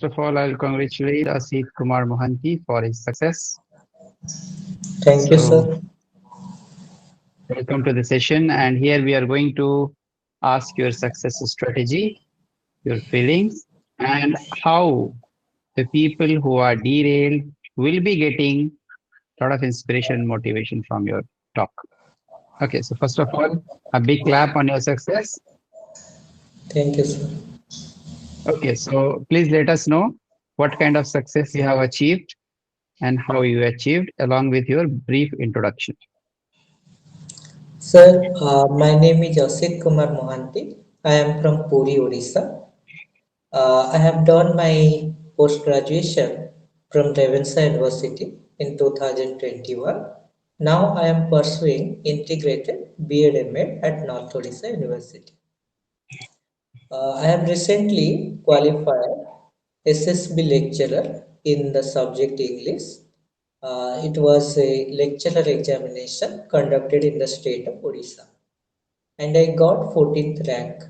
of all, I'll congratulate Asit Kumar Mohanty for his success. Thank you, So, sir. welcome to the session. And here we are going to ask your success strategy, your feelings, and how the people who are derailed will be getting a lot of inspiration and motivation from your talk. Okay, so first of all, a big clap on your success. Thank you, sir. Okay, so please let us know what kind of success you have achieved and how you achieved, along with your brief introduction. Sir, my name is Asit Kumar Mohanty. I am from Puri, Odisha. I have done my post-graduation from Revensa University in 2021. Now I am pursuing integrated B.Ed M.Ed at North Odisha University. I have recently qualified SSB lecturer in the subject English. It was a lecturer examination conducted in the state of Odisha, and I got 14th rank.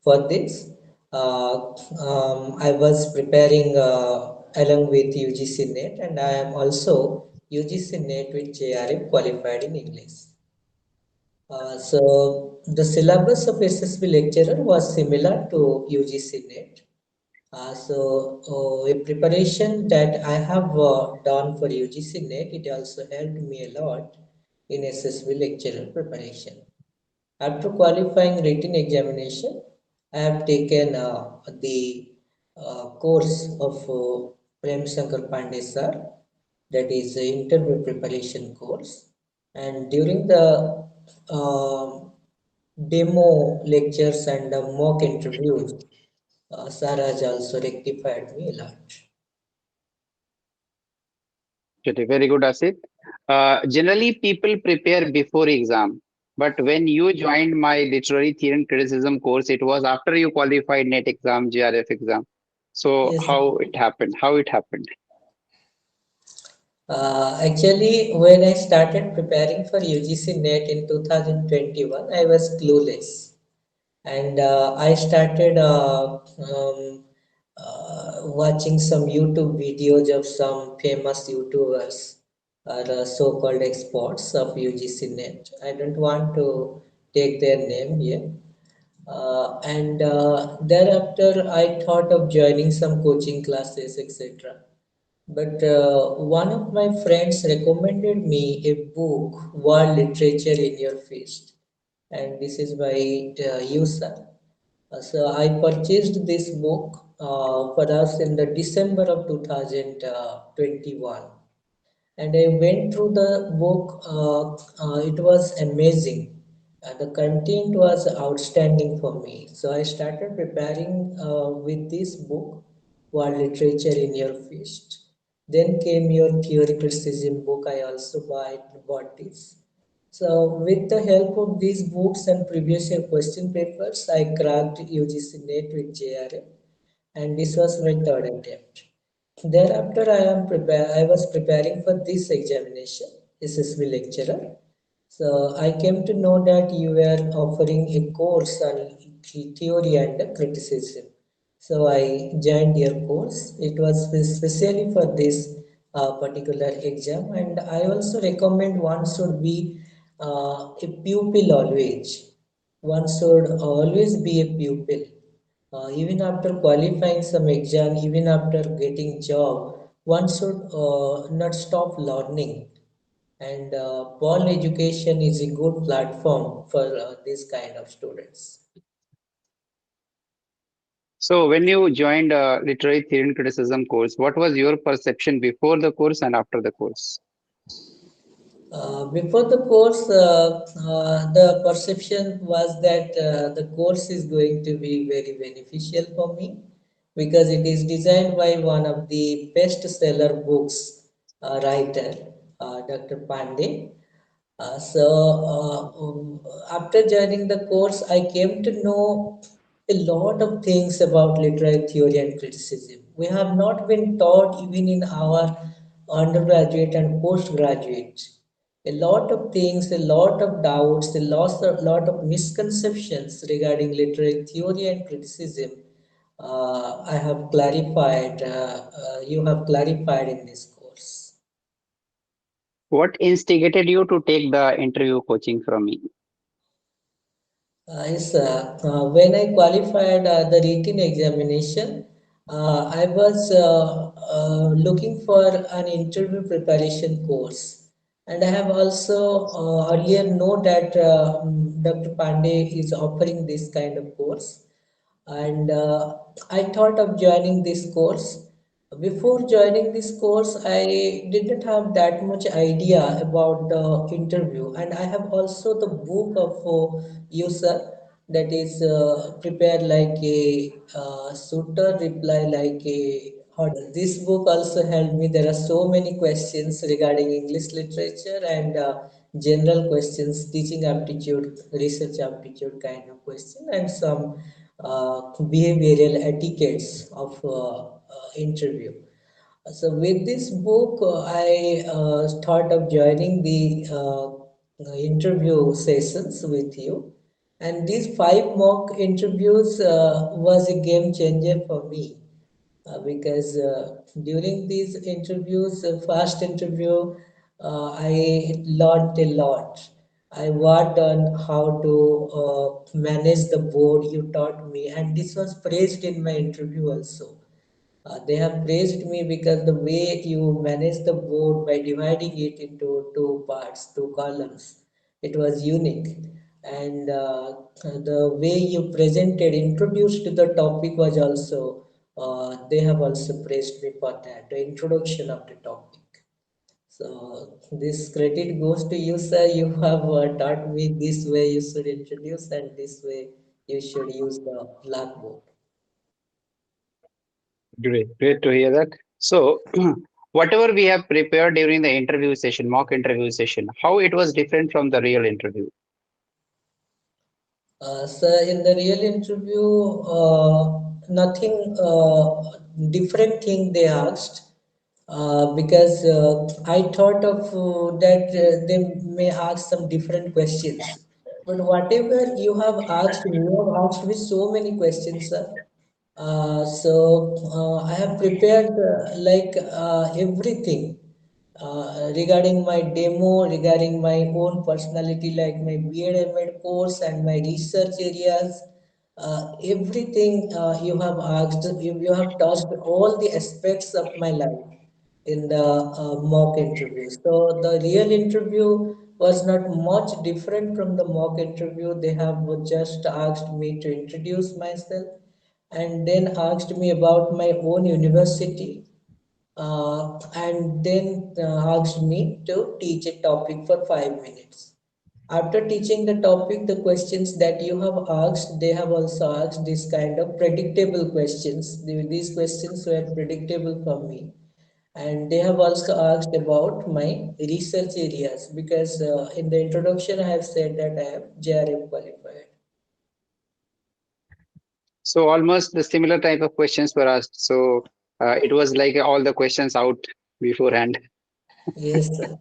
For this, I was preparing along with UGC NET, and I am also UGC NET with JRF qualified in English. So the syllabus of SSB lecturer was similar to UGC NET. A preparation that I have done for UGC NET, it also helped me a lot in SSB lecturer preparation. After qualifying written examination, I have taken the course of Prem Shankar Pandey sir, that is the interview preparation course. And during the uh, demo lectures and mock interviews, sir has also rectified me a lot. Okay, very good, Asit. Generally, people prepare before exam, but when you joined my literary theory and criticism course, it was after you qualified NET exam, JRF exam. So, Yes. how it happened? How it happened? Actually, when I started preparing for UGC NET in 2021, I was clueless. And I started watching some YouTube videos of some famous YouTubers or so-called experts of UGC NET. I don't want to take their name here. And thereafter, I thought of joining some coaching classes, etc. But one of my friends recommended me a book, World Literature in Your Fist, and this is by Yusa. So I purchased this book for us in the December of 2021, and I went through the book. It was amazing. The content was outstanding for me. So I started preparing with this book, World Literature in Your Fist. Then came your theory criticism book. I also bought this. So with the help of these books and previous year question papers, I cracked UGC NET with JRF, and this was my third attempt. Thereafter, I was preparing for this examination, SSB lecturer. So I came to know that you were offering a course on theory and criticism. So I joined your course. It was specially for this particular exam, and I also recommend one should be a pupil always. One should always be a pupil. Even after qualifying some exam, even after getting job, one should not stop learning. And Ball education is a good platform for this kind of students. So, when you joined literary theory and criticism course, what was your perception before the course and after the course? Before the course, the perception was that the course is going to be very beneficial for me because it is designed by one of the best-seller books writer, Dr. Pandey. After joining the course, I came to know a lot of things about literary theory and criticism. We have not been taught even in our undergraduate and postgraduate. A lot of things, a lot of doubts, a lot of misconceptions regarding literary theory and criticism I have clarified, you have clarified in this course. What instigated you to take the interview coaching from me? Yes, when I qualified the written examination, I was looking for an interview preparation course, and I have also earlier know that Dr. Pandey is offering this kind of course, and I thought of joining this course. Before joining this course, I didn't have that much idea about the interview, and I have also the book of user that is prepared like a suitor, reply like a order. This book also helped me. There are so many questions regarding English literature and general questions, teaching aptitude, research aptitude kind of question, and some behavioral etiquettes of interview. So with this book, I thought of joining the interview sessions with you, and these five mock interviews was a game changer for me because during these interviews, first interview, I learned a lot. I worked on how to manage the board you taught me, and this was praised in my interview also. They have praised me because the way you manage the board by dividing it into two parts, two columns, it was unique. And the way you presented, introduced the topic was also, they have also praised me for that, the introduction of the topic. So this credit goes to you, sir. You have taught me this way you should introduce and this way you should use the blackboard. Great to hear that. So, whatever we have prepared during the interview session, mock interview session, how it was different from the real interview? So in the real interview, nothing different thing they asked because I thought of that they may ask some different questions. But whatever you have asked me, you have asked me so many questions, sir. So I have prepared everything regarding my demo, regarding my own personality, like my B.Ed. M.Ed. course and my research areas. Everything you have asked, you have touched all the aspects of my life in the mock interview. So the real interview was not much different from the mock interview. They have just asked me to introduce myself and then asked me about my own university and then asked me to teach a topic for 5 minutes. After teaching the topic, the questions that you have asked, they have also asked this kind of predictable questions. These questions were predictable for me. And they have also asked about my research areas because in the introduction I have said that I am JRF qualified. So, almost the similar type of questions were asked. So, it was like all the questions out beforehand. Yes, sir.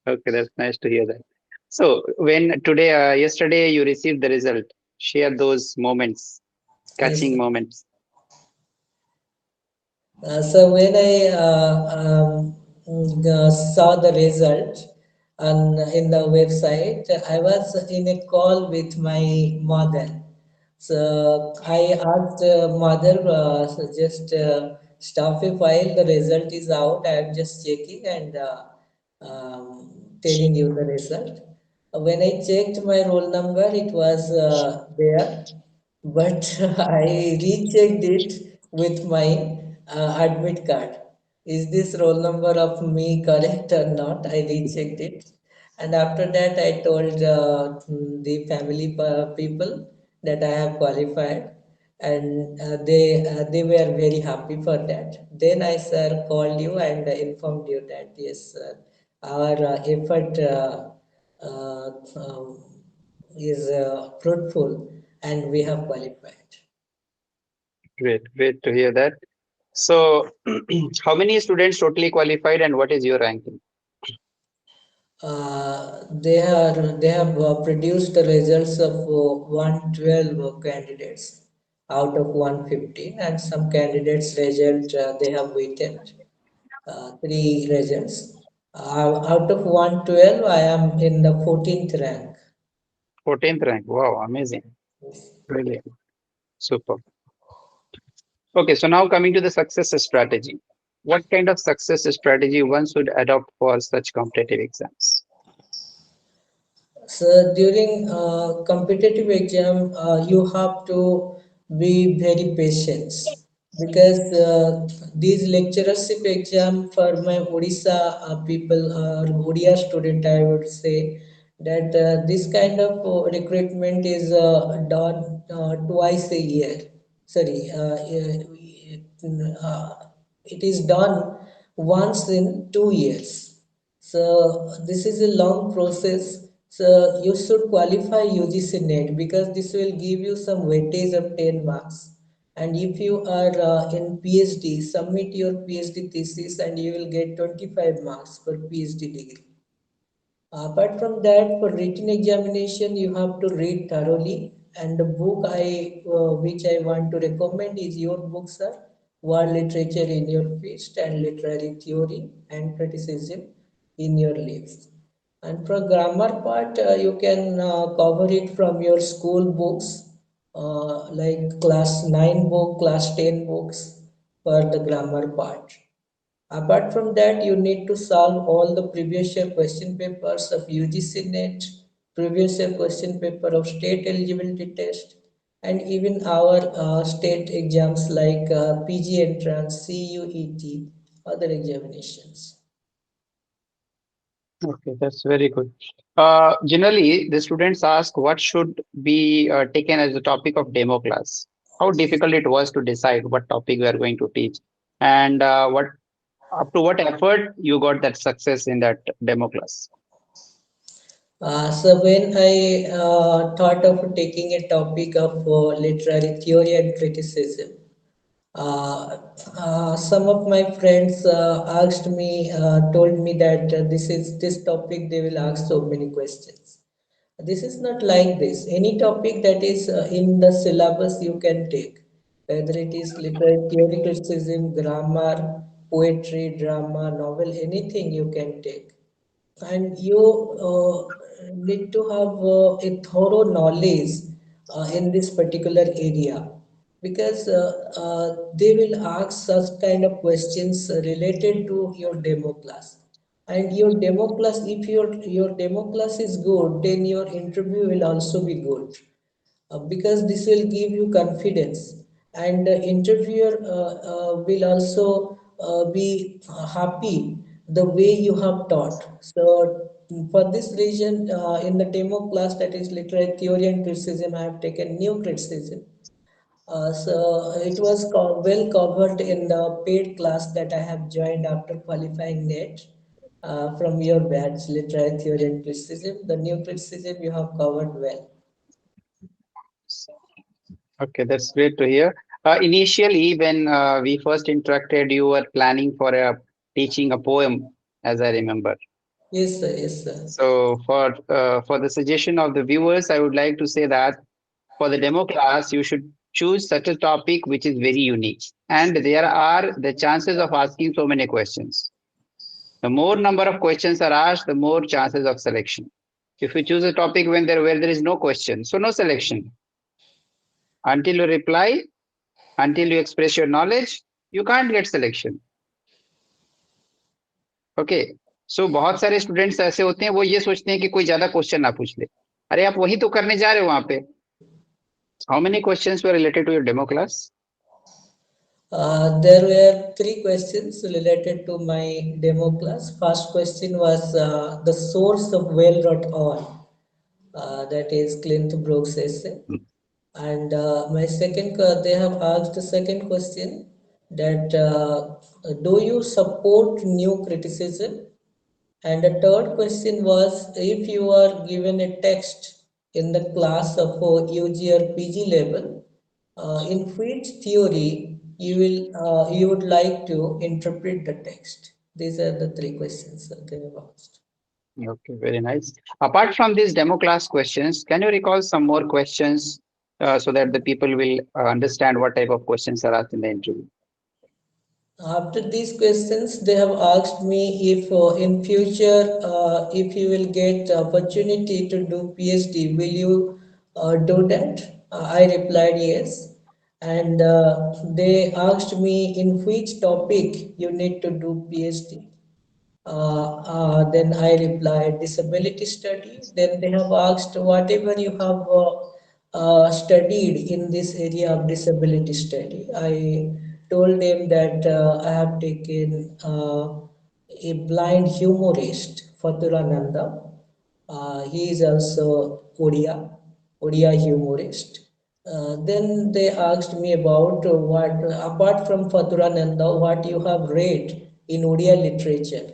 Okay, that's nice to hear that. So, yesterday, you received the result. Share those moments, Yes, catching sir. moments. So when I saw the result in the website, I was in a call with my mother. So I asked mother, so just stop a while. The result is out. I am just checking and telling you the result. When I checked my roll number, it was there, but I rechecked it with my admit card. Is this roll number of me correct or not? I rechecked it. And after that, I told the family people that I have qualified, and they were very happy for that. Then I, sir, called you and informed you that yes, sir, our effort uh, um, is fruitful and we have qualified. Great to hear that. So, how many students totally qualified, and what is your ranking? They have produced the results of 112 candidates. out of 115, and some candidates result they have waited three results. Out of 112, I am in the 14th rank. 14th rank. Wow, amazing. Brilliant. Super. Okay, so now coming to the success strategy. What kind of success strategy one should adopt for such competitive exams? So during competitive exam, you have to be very patient because these lecturership exam for my Odisha people or Odia student, I would say that this kind of recruitment is done twice a year. Sorry, it is done once in 2 years. So this is a long process. So you should qualify UGC NET because this will give you some weightage of 10 marks. And if you are in PhD, submit your PhD thesis and you will get 25 marks for PhD degree. Apart from that, for written examination, you have to read thoroughly. And the book which I want to recommend is your books are War Literature in Your Fist and Literary Theory and Criticism in Your Lives. And for grammar part, you can cover it from your school books, like class 9 book, class 10 books for the grammar part. Apart from that, you need to solve all the previous year question papers of UGC NET, previous year question paper of state eligibility test, and even our state exams like PG entrance, CUET, other examinations. Okay, that's very good. Generally, the students ask what should be taken as the topic of demo class. How difficult it was to decide what topic we are going to teach, and what up to what effort you got that success in that demo class. So when I thought of taking a topic of literary theory and criticism, some of my friends told me that this topic they will ask so many questions. This is not like this. Any topic that is in the syllabus you can take, whether it is literary theory, criticism, grammar, poetry, drama, novel, anything you can take, and you need to have a thorough knowledge in this particular area because they will ask such kind of questions related to your demo class, and your demo class, if your demo class is good, then your interview will also be good, because this will give you confidence, and the interviewer will also be happy the way you have taught. So for this reason, in the demo class, that is literary theory and criticism, I have taken new criticism. So it was well covered in the paid class that I have joined after qualifying NET from your batch, literary theory and criticism. The new criticism you have covered well. Okay, that's great to hear. Initially, when we first interacted, you were planning for a teaching a poem, as I remember. Yes, sir. Yes, sir. So, for the suggestion of the viewers, I would like to say that for the demo class, you should choose such a topic which is very unique, and there are the chances of asking so many questions. The more number of questions are asked, the more chances of selection. If you choose a topic where there is no question, so no selection. Until you reply, until you express your knowledge, you can't get selection. Okay so बहुत सारे students ऐसे होते हैं वो ये सोचते हैं कि कोई ज्यादा क्वेश्चन ना पूछ ले अरे आप वही तो करने जा रहे हो वहां पे how many questions were related to your demo class There were three questions related to my demo class. First question was the source of well-wrought all, that is Clint Brooks' essay. And my second, they have asked the second question that do you support new criticism? And the third question was if you are given a text in the class of UG or PG level, in which theory you would like to interpret the text? These are the three questions that they have asked. okay very nice apart from these demo class questions can you recall some more questions so that the people will understand what type of questions are asked in the interview. After these questions, they have asked me if in future, if you will get opportunity to do PhD, will you do that? I replied yes. And they asked me in which topic you need to do PhD. Then I replied disability study. Then they have asked whatever you have studied in this area of disability study. I told them that I have taken a blind humorist, Faturananda. He is also Odia humorist. Then they asked me about what, apart from Faturananda, what you have read in Odia literature.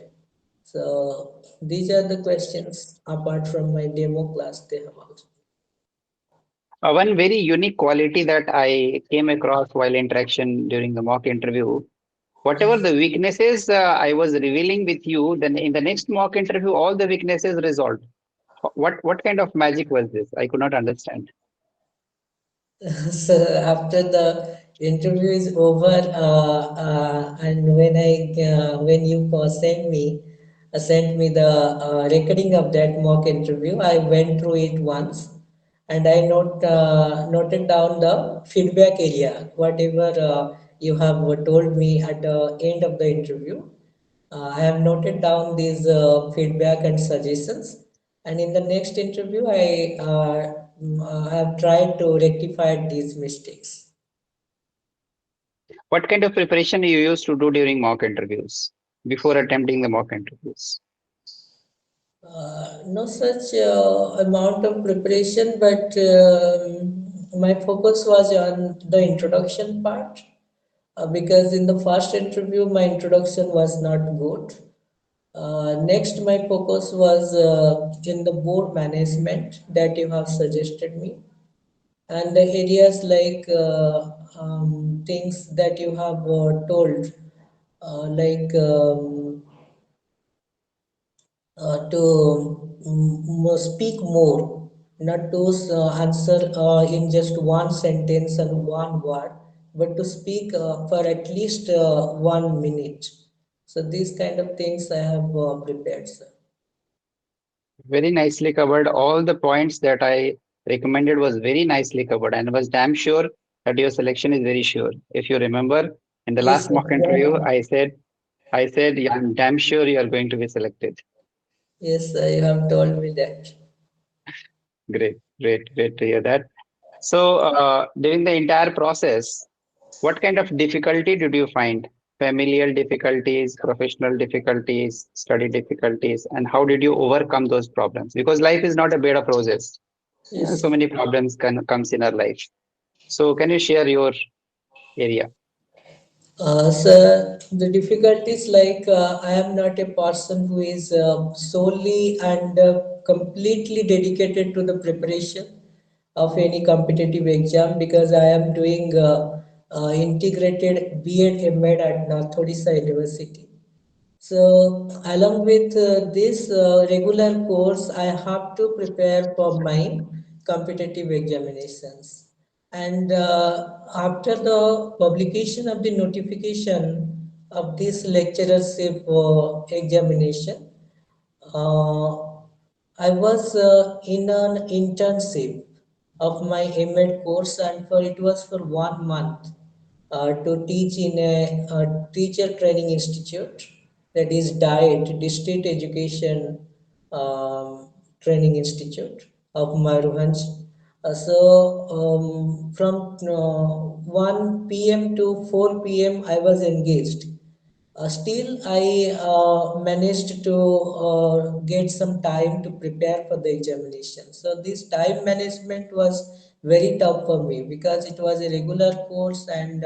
So these are the questions apart from my demo class they have asked. One very unique quality that I came across while interaction during the mock interview, whatever the weaknesses I was revealing with you, then in the next mock interview, all the weaknesses resolved. What kind of magic was this? I could not understand. So after the interview is over, and when you sent me the recording of that mock interview, I went through it once, and I noted down the feedback area, whatever you have told me at the end of the interview. I have noted down these feedback and suggestions, and in the next interview, have tried to rectify these mistakes. What kind of preparation you used to do during mock interviews before attempting the mock interviews? No such amount of preparation, but my focus was on the introduction part because in the first interview, my introduction was not good. Next, my focus was in the board management that you have suggested me, and the areas like things that you have told, like to speak more, not to answer in just one sentence and one word, but to speak for at least 1 minute. So these kind of things I have prepared, sir. Very nicely covered. All the points that I recommended was very nicely covered, and was damn sure that your selection is very sure. If you remember, in the Yes, last mock interview, exactly. I said, yeah, I'm damn sure you are going to be selected. Yes, you have told me that. Great, great, great to hear that. So, during the entire process, what kind of difficulty did you find? Familial difficulties, professional difficulties, study difficulties, and how did you overcome those problems? Because life is not a bed of roses. Yes. So many problems comes in our life. So, can you share your area? So the difficulties like I am not a person who is solely and completely dedicated to the preparation of any competitive exam because I am doing integrated B.Ed M.Ed at North Odisha University. So, along with this regular course, I have to prepare for my competitive examinations. And after the publication of the notification of this lecturership examination, uh, I was in an internship of my M.Ed course, and for it was for 1 month to teach in a teacher training institute, that is DIET, District Education Training Institute of Mayurhanj. From 1 p.m. to 4 p.m. I was engaged. Still, I managed to get some time to prepare for the examination. So, this time management was very tough for me because it was a regular course, and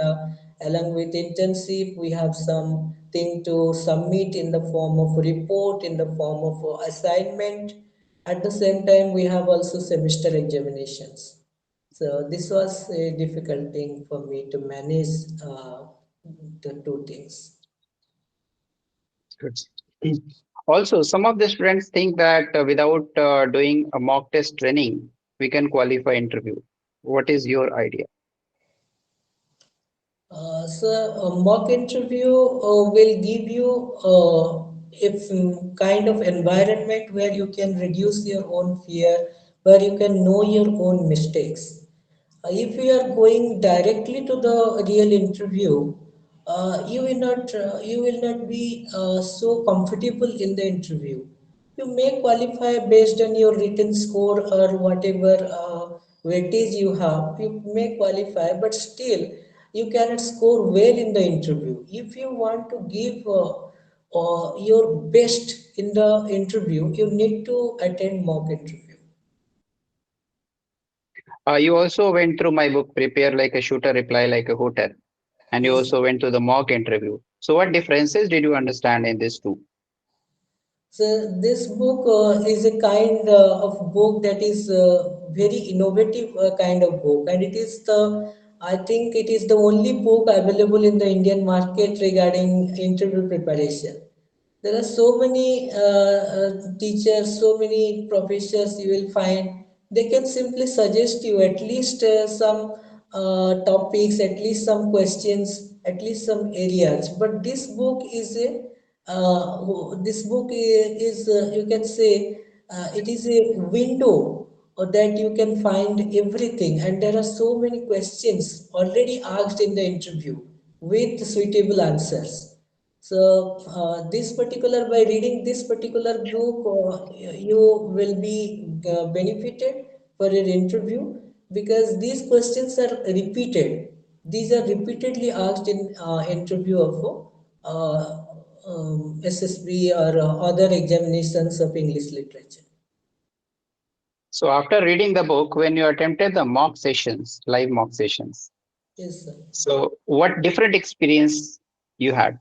along with internship, we have something to submit in the form of report, in the form of assignment. At the same time, we have also semester examinations. So, this was a difficult thing for me to manage the two things. Good. Also, some of the students think that without doing a mock test training, we can qualify interview. What is your idea? So a mock interview will give you kind of environment where you can reduce your own fear, where you can know your own mistakes. If you are going directly to the real interview, you will not be so comfortable in the interview. You may qualify based on your written score or whatever weightage you have. You may qualify, but still you cannot score well in the interview. If you want to give your best in the interview, you need to attend mock interview. You also went through my book, Prepare Like a Shooter, Reply Like a Hooter, and you Yes. also went to the mock interview. So, what differences did you understand in these two? So this book is a kind of book that is very innovative kind of book, and it is the I think it is the only book available in the Indian market regarding interview preparation. There are so many teachers, so many professors you will find. They can simply suggest you at least some topics, at least some questions, at least some areas. But this book is you can say it is a window that you can find everything, and there are so many questions already asked in the interview with suitable answers. So, by reading this particular book, you will be benefited for your interview because these questions are repeated. These are repeatedly asked in interview of SSB or other examinations of English literature. So, after reading the book, when you attempted the mock sessions, live mock sessions, Yes, sir. so what different experience you had?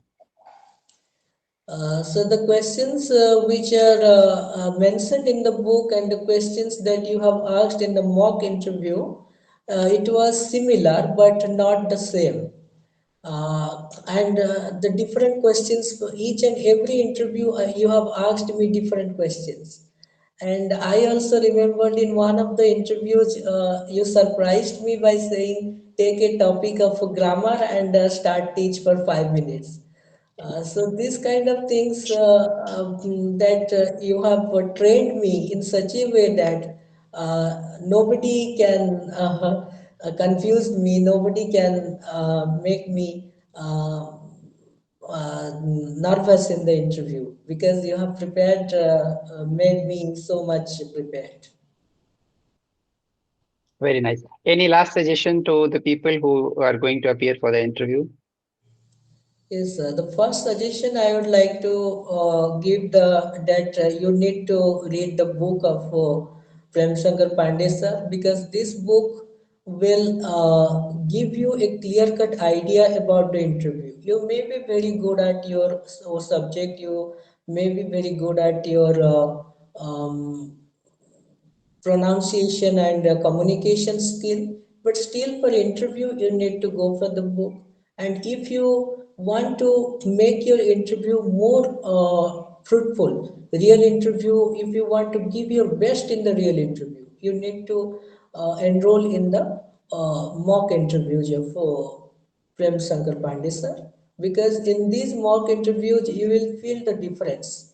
So the questions which are mentioned in the book and the questions that you have asked in the mock interview, it was similar but not the same. And the different questions for each and every interview, you have asked me different questions. And I also remembered in one of the interviews, you surprised me by saying, take a topic of grammar and start teach for 5 minutes. So these kind of things that you have trained me in such a way that nobody can confuse me, nobody can make me nervous in the interview because you have made me so much prepared. Very nice. Any last suggestion to the people who are going to appear for the interview? Yes, the first suggestion I would like to give the that you need to read the book of Prem Shankar Pandey sir because this book will give you a clear-cut idea about the interview. You may be very good at your subject. You may be very good at your pronunciation and communication skill, but still for interview you need to go for the book. And if you want to make your interview more fruitful, real interview, if you want to give your best in the real interview, you need to enroll in the mock interviews of Prem Shankar Pandey sir, because in these mock interviews you will feel the difference.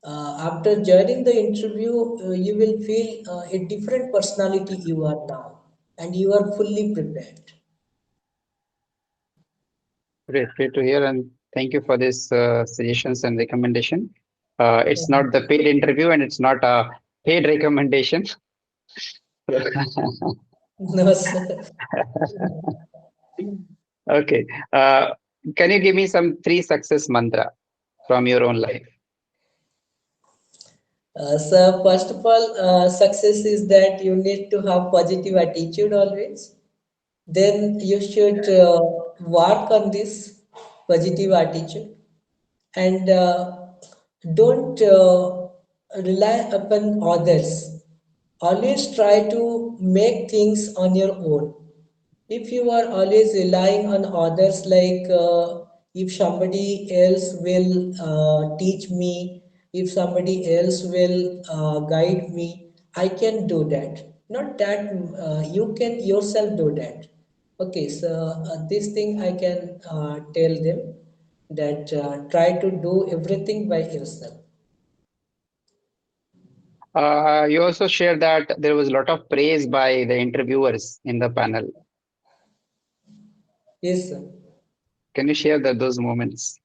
After joining the interview, you will feel a different personality you are now, and you are fully prepared. Great to hear, and thank you for this suggestions and recommendation. It's Yeah. not the paid interview, and it's not a paid recommendation. No, sir. Okay. Can you give me some three success mantra from your own life? So first of all, success is that you need to have positive attitude always. Then you should work on this positive attitude and don't rely upon others. Always try to make things on your own. If you are always relying on others, like if somebody else will teach me, if somebody else will guide me, I can do that. Not that you can yourself do that. Okay, so this thing I can tell them that try to do everything by yourself. You also shared that there was a lot of praise by the interviewers in the panel. Yes, sir. Can you share those moments?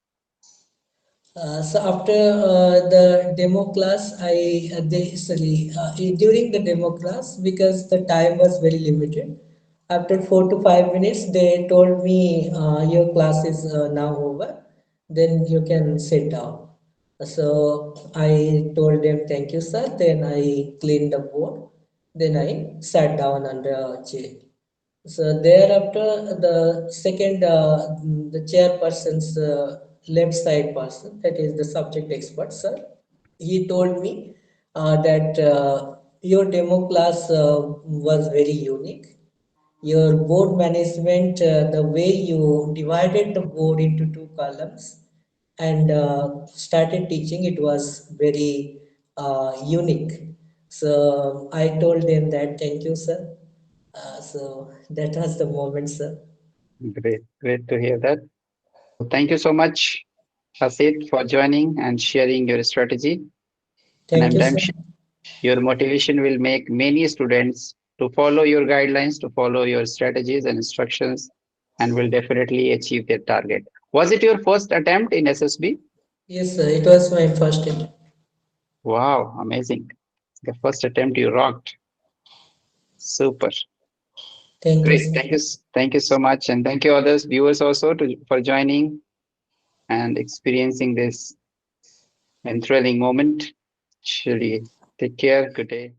So after the demo class, during the demo class, because the time was very limited. After 4 to 5 minutes, they told me your class is now over. Then you can sit down. So I told them thank you, sir. Then I cleaned the board. Then I sat down on the chair. So thereafter, the second, the chairperson's left side person, that is the subject expert, sir, he told me that your demo class was very unique. Your board management, the way you divided the board into two columns and started teaching, it was very unique. So I told them that thank you, sir. So that was the moment, sir. Great, great to hear that. Thank you so much, Asit, for joining and sharing your strategy. And Thank you, I'm sir. sure your motivation will make many students to follow your guidelines, to follow your strategies and instructions, and will definitely achieve their target. Was it your first attempt in SSB? Yes, sir. It was my first attempt. Wow, amazing. The first attempt you rocked. Super. Thank you, Great. sir. Thank you so much. And thank you others, viewers also for joining and experiencing this enthralling moment. Surely take care. Good day.